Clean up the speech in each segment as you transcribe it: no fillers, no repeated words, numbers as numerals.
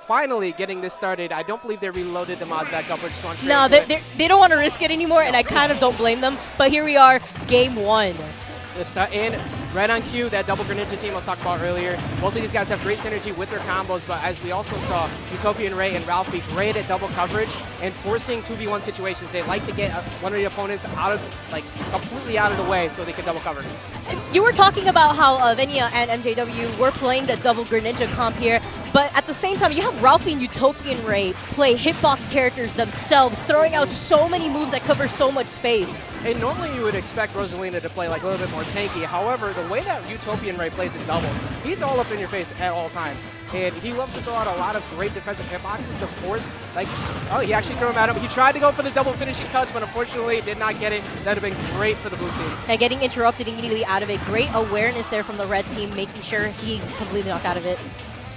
finally getting this started. I don't believe they reloaded the mods back up. We're just going straight No, into it. they don't want to risk it anymore, and I kind of don't blame them. But here we are, game 1. And Red on Q, that double Greninja team I was talking about earlier. Both of these guys have great synergy with their combos, but as we also saw, Utopian Ray and Ralphie great at double coverage and forcing 2v1 situations. They like to get one of the opponents out of, like, completely out of the way so they can double cover. You were talking about how Venia and MJW were playing the double Greninja comp here, but at the same time, you have Ralphie and Utopian Ray play hitbox characters themselves, throwing out so many moves that cover so much space. And normally you would expect Rosalina to play like a little bit more tanky. However, the way that Utopian Ray plays in doubles, he's all up in your face at all times. And he loves to throw out a lot of great defensive hitboxes to force, like, oh, he actually threw him at him. He tried to go for the double finishing touch, but unfortunately did not get it. That would have been great for the blue team. And getting interrupted immediately out of it. Great awareness there from the red team, making sure he's completely knocked out of it.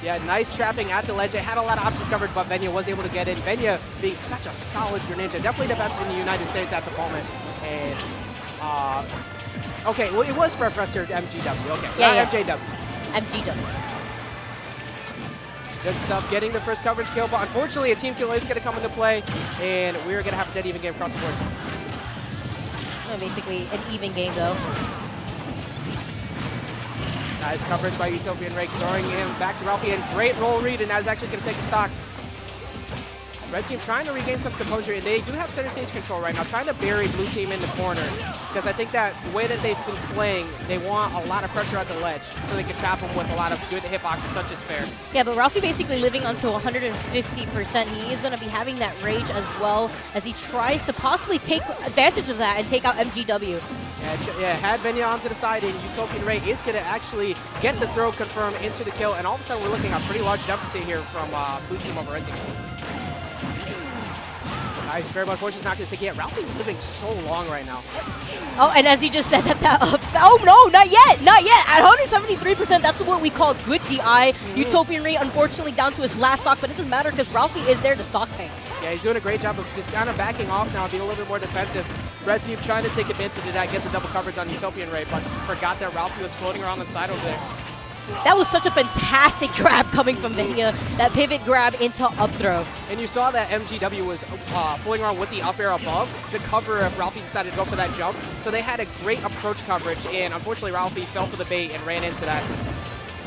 Yeah, nice trapping at the ledge. It had a lot of options covered, but Venia was able to get in. Venia being such a solid Greninja, definitely the best in the United States at the moment. And, okay, well, it was Prof3ssorMGW. Okay, yeah. MJW. MGW. Good stuff, getting the first coverage kill, but unfortunately a team kill is going to come into play, and we're going to have a dead even game across the board. Basically an even game, though. Nice coverage by Utopian Ray, throwing him back to Ralphie, and great roll read, and that's actually going to take a stock. Red team trying to regain some composure, and they do have center stage control right now, trying to bury blue team in the corner, because I think that the way that they've been playing, they want a lot of pressure at the ledge, so they can trap them with a lot of good hitboxes, such as fair. Yeah, but Ralphie basically living onto 150%. He is going to be having that rage as well as he tries to possibly take advantage of that and take out MGW. Yeah, had Venia onto the side, and Utopian Ray is going to actually get the throw confirmed into the kill, and all of a sudden we're looking at a pretty large deficit here from blue team over red team. Nice, fair, but unfortunately it's not going to take it. Ralphie's living so long right now. Oh, and as you just said that ups. Oh, no, not yet. Not yet. At 173%, that's what we call good DI. Utopian Ray, unfortunately, down to his last stock, but it doesn't matter because Ralphie is there to stock tank. Yeah, he's doing a great job of just kind of backing off now, being a little bit more defensive. Red team trying to take advantage of that, get the double coverage on Utopian Ray, but forgot that Ralphie was floating around the side over there. That was such a fantastic grab coming from Venia. That pivot grab into up throw. And you saw that MGW was fooling around with the up air above to cover if Ralphie decided to go for that jump. So they had a great approach coverage, and unfortunately Ralphie fell for the bait and ran into that.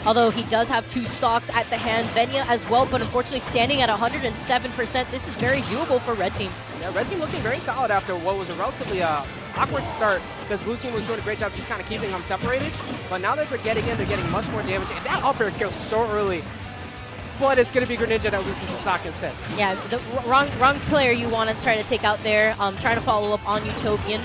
Although he does have 2 stocks at the hand, Venia as well, but unfortunately standing at 107%. This is very doable for red team. Yeah, red team looking very solid after what was a relatively awkward start, because blue team was doing a great job just kind of keeping them separated. But now that they're getting in, they're getting much more damage. And that up air kills so early. But it's going to be Greninja that loses the stock instead. Yeah, the wrong player you want to try to take out there. Trying to follow up on Utopian.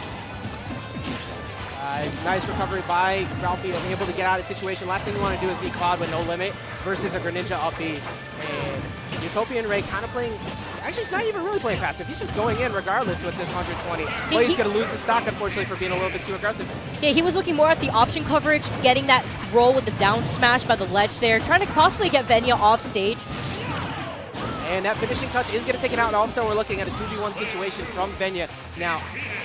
Nice recovery by Ralphie, able to get out of the situation. Last thing you want to do is be Cloud with no limit versus a Greninja up B. And Utopian Ray kind of playing, actually he's not even really playing passive. He's just going in regardless with this 120. But he's going to lose the stock, unfortunately, for being a little bit too aggressive. Yeah, he was looking more at the option coverage, getting that roll with the down smash by the ledge there, trying to possibly get Venia off stage. And that finishing touch is going to take it out, and all of a sudden we're looking at a 2v1 situation from Venia. Now,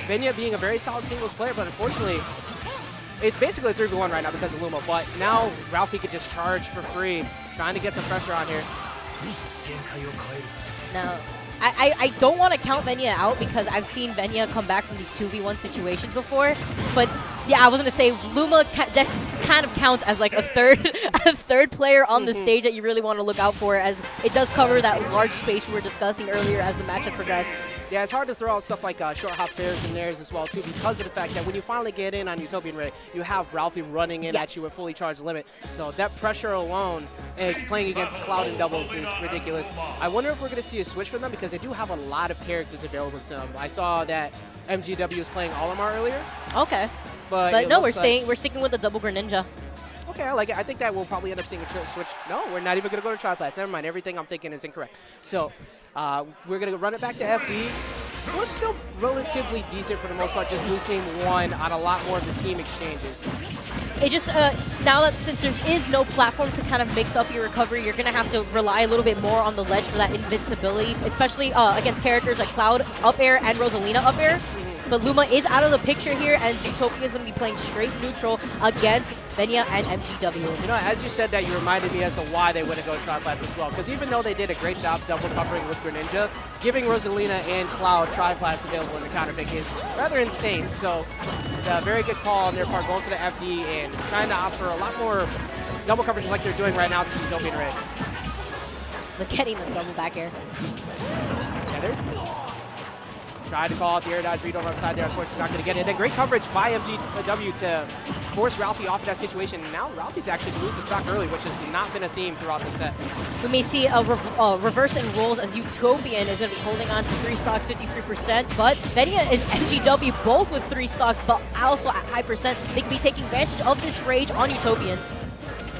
Venia being a very solid singles player, but unfortunately, it's basically a 3v1 right now because of Luma. But now Ralphie could just charge for free, trying to get some pressure on here. Now, I don't want to count Venia out because I've seen Venia come back from these 2v1 situations before. But yeah, I was going to say Luma kind of counts as like a third player on the stage that you really want to look out for, as it does cover that large space we were discussing earlier as the matchup progressed. Yeah, it's hard to throw out stuff like short hop fairs in theirs as well, too, because of the fact that when you finally get in on Utopian Ray, you have Ralphie running in at you with fully charged limit. So that pressure alone, playing against Cloud in doubles, is ridiculous. I wonder if we're going to see a switch from them because they do have a lot of characters available to them. I saw that MGW was playing Olimar earlier. Okay. But no, we're sticking with the double Greninja. Okay, I like it. I think that we'll probably end up seeing a switch. No, we're not even going to go to Tri Class. Never mind. Everything I'm thinking is incorrect. So we're going to run it back to FD. We're still relatively decent for the most part. Just blue team won on a lot more of the team exchanges. It just, now that since there is no platform to kind of mix up your recovery, you're going to have to rely a little bit more on the ledge for that invincibility, especially against characters like Cloud up air and Rosalina up air. but Luma is out of the picture here, and Utopian's going to be playing straight neutral against Venia and MGW. You know, as you said that, you reminded me as to why they wouldn't go triplats as well. Because even though they did a great job double covering with Greninja, giving Rosalina and Cloud triplats available in the counter pick is rather insane. So, a very good call on their part, going for the FD and trying to offer a lot more double coverage like they're doing right now to Utopian Ray. But getting the double back air. Together. Tried to call out the air dodge read on the side there. Unfortunately, not going to get it. And then great coverage by MGW to force Ralphie off of that situation. And now Ralphie's actually lose the stock early, which has not been a theme throughout the set. We may see a reverse in roles as Utopian is going to be holding on to 3 stocks, 53%. But Venia and MGW both with 3 stocks, but also at high percent. They can be taking advantage of this rage on Utopian.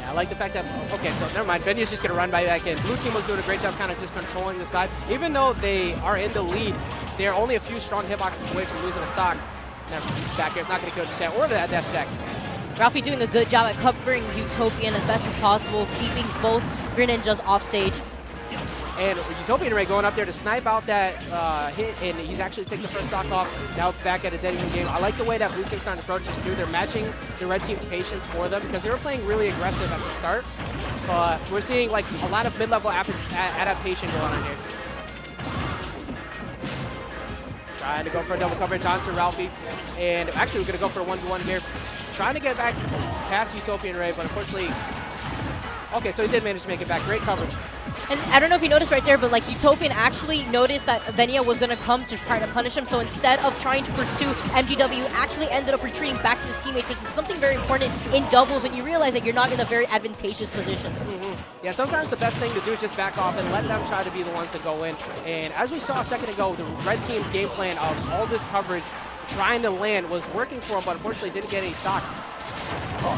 I like the fact that, okay, so never mind. Venia's just going to run back in. Blue team was doing a great job kind of just controlling the side. Even though they are in the lead, they're only a few strong hitboxes away from losing a stock. Never, back here, it's not going to kill just yet, or that death tech. Ralphie doing a good job at covering Utopian as best as possible, keeping both Greninjas off stage. And Utopian Ray going up there to snipe out that hit, and he's actually taking the first stock off. Now back at a dead even game. I like the way that blue team's trying to approach this too. They're matching the red team's patience for them because they were playing really aggressive at the start. But we're seeing like a lot of mid-level adaptation going on here. Trying to go for a double coverage onto Ralphie. And actually we're going to go for a 1v1 here. Trying to get back past Utopian Ray, but unfortunately... Okay, so he did manage to make it back. Great coverage. And I don't know if you noticed right there, but like Utopian actually noticed that Venia was going to come to try to punish him. So instead of trying to pursue MGW, actually ended up retreating back to his teammates, which is something very important in doubles when you realize that you're not in a very advantageous position. Yeah, sometimes the best thing to do is just back off and let them try to be the ones to go in. And as we saw a second ago, the red team's game plan of all this coverage trying to land was working for him, but unfortunately didn't get any stocks.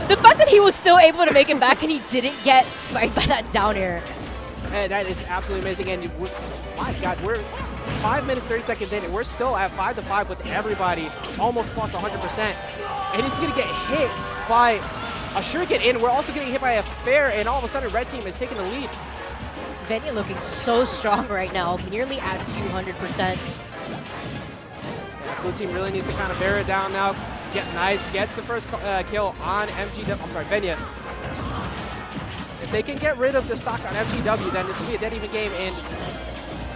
The fact that he was still able to make it back and he didn't get smite by that down air. And that is absolutely amazing. And my God, we're 5 minutes, 30 seconds in, and we're still at 5-5 with everybody almost plus 100%. And he's going to get hit by a shuriken, and we're also getting hit by a fair, and all of a sudden, red team is taking the lead. Venia looking so strong right now, nearly at 200%. Yeah, blue team really needs to kind of bear it down now. Gets the first kill on Venia. If they can get rid of the stock on MGW, then this will be a dead even game, and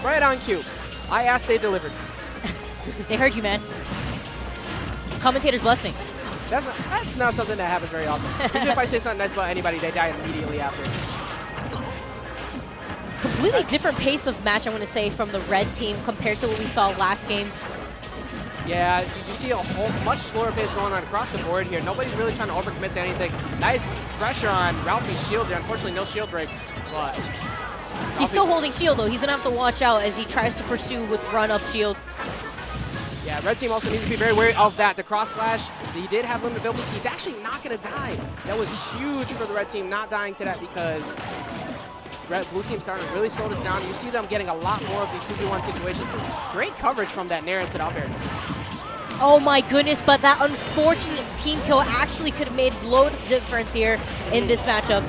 right on cue. I asked, they delivered. They heard you, man. Commentator's blessing. That's not something that happens very often. Usually if I say something nice about anybody, they die immediately after. Completely different pace of match, I want to say, from the red team compared to what we saw last game. Yeah, you see a whole much slower pace going on across the board here. Nobody's really trying to overcommit to anything. Nice pressure on Ralphie's shield there. Unfortunately, no shield break. But he's still holding shield, though. He's going to have to watch out as he tries to pursue with run-up shield. Yeah, red team also needs to be very wary of that. The cross slash, he did have limited ability. He's actually not going to die. That was huge for the red team not dying to that because blue team starting to really slow this down. You see them getting a lot more of these 2v1 situations. Great coverage from that Nair into the up air. Oh my goodness, but that unfortunate team kill actually could have made load difference here in this matchup.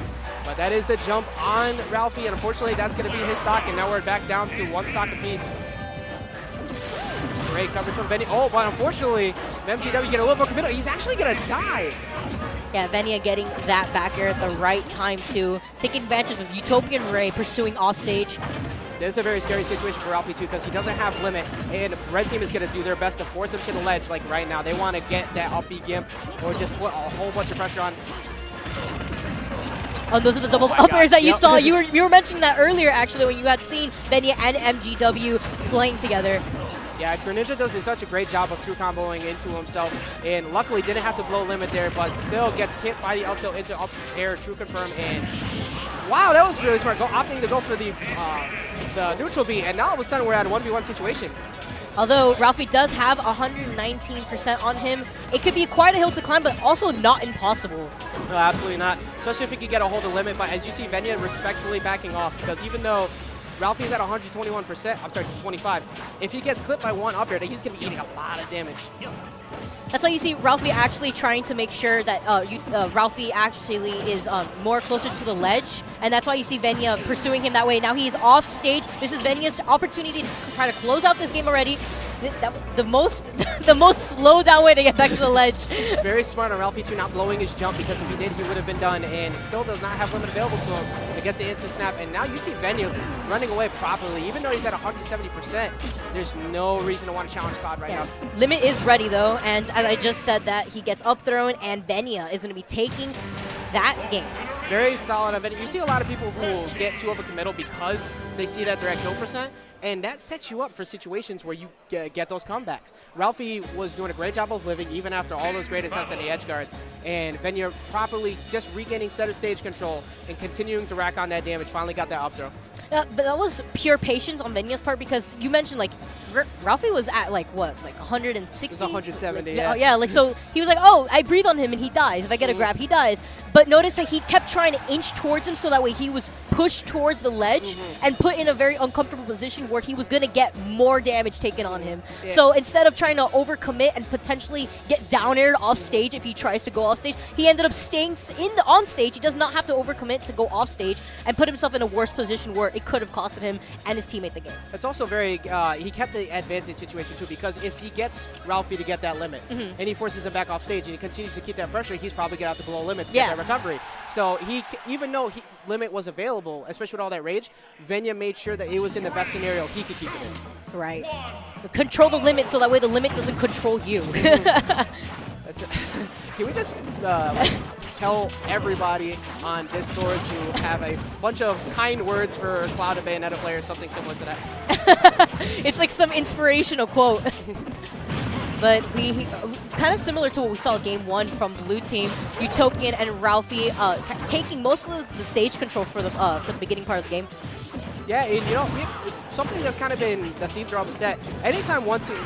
But that is the jump on Ralphie, and unfortunately that's going to be his stock, and now we're back down to 1 stock apiece. Great coverage from Venia. Oh, but unfortunately, MGW get a little more committed. He's actually going to die. Yeah, Venia getting that back air at the right time too, taking advantage of Utopian Ray pursuing off stage. This is a very scary situation for Ralphie too because he doesn't have limit, and red team is going to do their best to force him to the ledge like right now. They want to get that up B gimp or just put a whole bunch of pressure on. Oh, those are the double up airs that you saw. You were mentioning that earlier actually when you had seen Venia and MGW playing together. Yeah, Greninja does such a great job of true comboing into himself, and luckily didn't have to blow limit there, but still gets hit by the up tilt into up air, true confirm, and wow, that was really smart. Opting to go for the neutral B, and now all of a sudden we're at a 1v1 situation. Although Ralphie does have 119% on him, it could be quite a hill to climb, but also not impossible. No, absolutely not, especially if he could get a hold of limit, but as you see, Venia respectfully backing off, because even though Ralphie's at 121%, I'm sorry, 25. If he gets clipped by one up air, he's going to be eating a lot of damage. That's why you see Ralphie actually trying to make sure that Ralphie actually is more closer to the ledge and that's why you see Venia pursuing him that way. Now he's off stage. This is Venia's opportunity to try to close out this game already. The most slow down way to get back to the ledge. Very smart on Ralphie too, not blowing his jump, because if he did, he would have been done, and he still does not have limit available to him. He gets the instant snap, and now you see Venia running away properly. Even though he's at 170%, there's no reason to want to challenge Cloud right now. Limit is ready though, and as I just said that, he gets up thrown, and Venia is going to be taking that game. Very solid on Venia. You see a lot of people who get too overcommittal because they see that they're at kill percent, and that sets you up for situations where you get those comebacks. Ralphie was doing a great job of living even after all those great attempts at the edge guards, and Venia properly just regaining center stage control and continuing to rack on that damage, finally got that up throw. But that was pure patience on Venia's part, because you mentioned like Ralphie was at like what, like 160? It was 170, like, yeah. Yeah, like so he was like, oh, I breathe on him and he dies. If I get a grab, he dies. But notice that he kept trying to inch towards him so that way he was pushed towards the ledge and put in a very uncomfortable position where he was going to get more damage taken on him. Yeah. So instead of trying to overcommit and potentially get down aired off stage if he tries to go off stage, he ended up staying on stage. He does not have to overcommit to go off stage and put himself in a worse position where it could have costed him and his teammate the game. It's also very, he kept the advantage situation too, because if he gets Ralphie to get that limit and he forces him back off stage and he continues to keep that pressure, he's probably going to have to blow limit to get that recovery. So even though limit was available, especially with all that rage, Venia made sure that it was in the best scenario he could keep it in. Right. Control the limit so that way the limit doesn't control you. Can we just tell everybody on Discord to have a bunch of kind words for Cloud and Bayonetta players, something similar to that? It's like some inspirational quote. But we kind of similar to what we saw game 1 from Blue Team, Utopian and Ralphie taking most of the stage control for the beginning part of the game. Yeah, and you know, something that's kind of been the theme throughout the set, anytime one team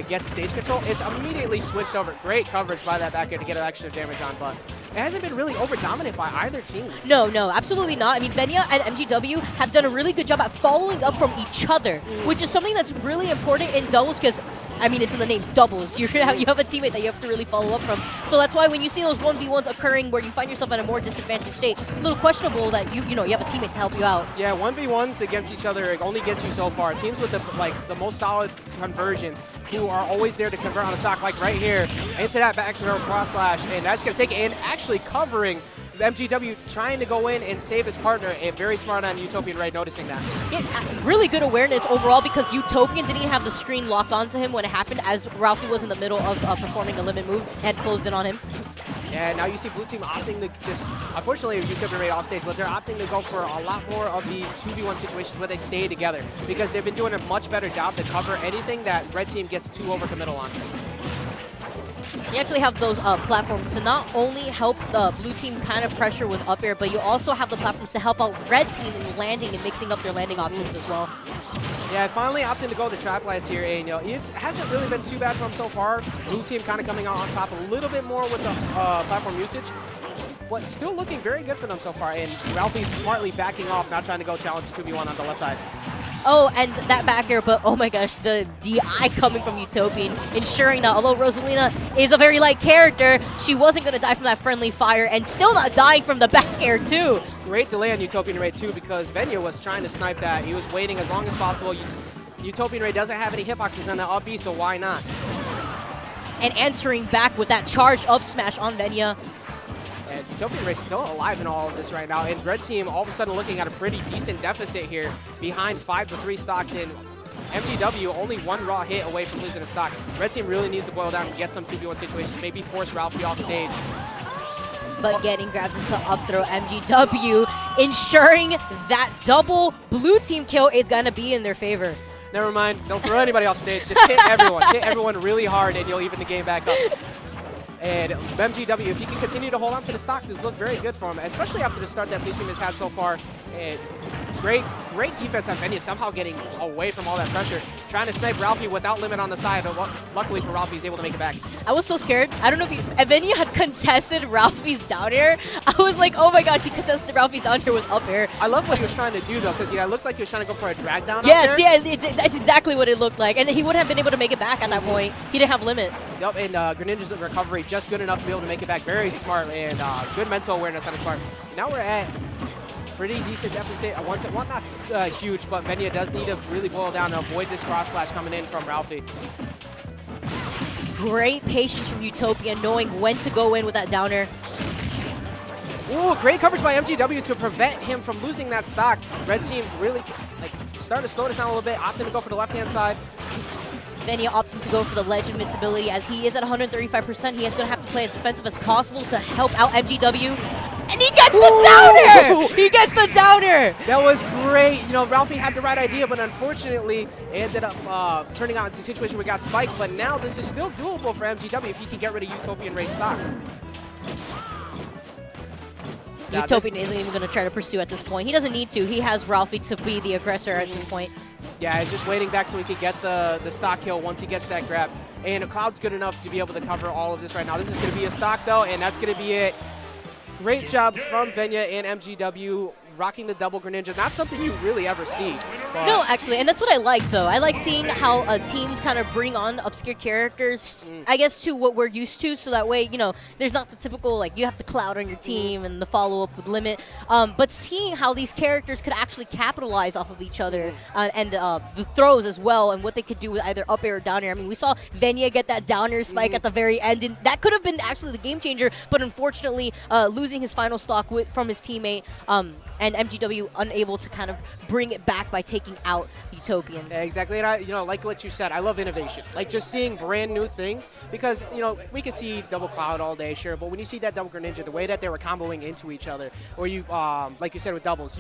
gets stage control, it's immediately switched over. Great coverage by that back air to get an extra damage on, but it hasn't been really over-dominant by either team. No, absolutely not. I mean, Venia and MGW have done a really good job at following up from each other, which is something that's really important in doubles because, I mean, it's in the name doubles. You have a teammate that you have to really follow up from. So that's why when you see those 1v1s occurring where you find yourself in a more disadvantaged state, it's a little questionable that you have a teammate to help you out. Yeah, 1v1s against each other only gets you so far. Teams with the most solid conversions who are always there to convert on a stock, like right here, into that back throw cross slash, and that's going to take it in, actually covering MGW, trying to go in and save his partner, and very smart on Utopian Ray noticing that. Yeah, really good awareness overall because Utopian didn't have the screen locked onto him when it happened, as Ralphie was in the middle of performing a limit move and had closed in on him. Yeah, now you see Blue Team opting to just, unfortunately, Utopian Ray off stage, but they're opting to go for a lot more of these 2v1 situations where they stay together because they've been doing a much better job to cover anything that Red Team gets too overcommittal on. You actually have those platforms to not only help the Blue Team kind of pressure with up air, but you also have the platforms to help out Red Team in landing and mixing up their landing options as well. Yeah, finally opting to go the trap lights here, and it hasn't really been too bad for him so far. Blue Team kind of coming out on top a little bit more with the platform usage, but still looking very good for them so far. And Ralphie's smartly backing off, not trying to go challenge 2v1 on the left side. Oh, and that back air, but oh my gosh, the DI coming from Utopian, ensuring that although Rosalina is a very light character, she wasn't going to die from that friendly fire, and still not dying from the back air too. Great delay on Utopian Ray too, because Venia was trying to snipe that. He was waiting as long as possible. Utopian Ray doesn't have any hitboxes on the up B, so why not? And answering back with that charged up smash on Venia. And Utopian Ray's still alive in all of this right now, and Red Team all of a sudden looking at a pretty decent deficit here, behind 5-3 stocks in. MGW only one raw hit away from losing a stock. Red Team really needs to boil down and get some 2v1 situations, maybe force Ralphie off stage. But getting grabbed into up throw, MGW ensuring that double Blue Team kill is going to be in their favor. Never mind, don't throw anybody off stage, just hit everyone. Hit everyone really hard and you'll even the game back up. And MGW, if he can continue to hold on to the stock, this looks very good for him, especially after the start that Blue Team has had so far. And great defense on Venia, somehow getting away from all that pressure. Trying to snipe Ralphie without limit on the side, but luckily for Ralphie, he's able to make it back. I was so scared. I don't know if Venia had contested Ralphie's down air. I was like, oh my gosh, he contested Ralphie's down air with up air. I love what he was trying to do, though, because it looked like he was trying to go for a drag down Yes, yeah, that's exactly what it looked like. And he wouldn't have been able to make it back at that point. He didn't have limit. Yep, and Greninja's recovery just good enough to be able to make it back. Very smart and good mental awareness on his part. Now we're at pretty decent deficit. Well, not huge, but Venia does need to really boil down to avoid this cross slash coming in from Ralphie. Great patience from Utopian, knowing when to go in with that downer. Ooh, great coverage by MGW to prevent him from losing that stock. Red team really starting to slow this down a little bit, opting to go for the left-hand side. Venia opting to go for the ledge invincibility as he is at 135%. He is going to have to play as defensive as possible to help out MGW. And he gets the downer! He gets the downer! That was great. You know, Ralphie had the right idea, but unfortunately, it ended up turning out into a situation where we got spiked. But now this is still doable for MGW if he can get rid of Utopian Ray's stock. Utopian isn't even going to try to pursue at this point. He doesn't need to. He has Ralphie to be the aggressor at this point. Yeah, he's just waiting back so he can get the stock kill once he gets that grab. And Cloud's good enough to be able to cover all of this right now. This is going to be a stock, though, and that's going to be it. Great job from Venia and MGW rocking the double Greninja. Not something you really ever see. No, actually, and that's what I like, though. I like seeing how teams kind of bring on obscure characters, I guess, to what we're used to, so that way, you know, there's not the typical, like, you have the Cloud on your team and the follow-up with Limit, but seeing how these characters could actually capitalize off of each other and the throws as well, and what they could do with either up air or down air. I mean, we saw Venia get that down air spike at the very end, and that could have been actually the game changer, but unfortunately, losing his final stock from his teammate, and MGW unable to kind of bring it back by taking out Utopian. Yeah, exactly, and I, like what you said, I love innovation. Like just seeing brand new things, because we can see double Cloud all day, sure, but when you see that double Greninja, the way that they were comboing into each other, or you, like you said with doubles.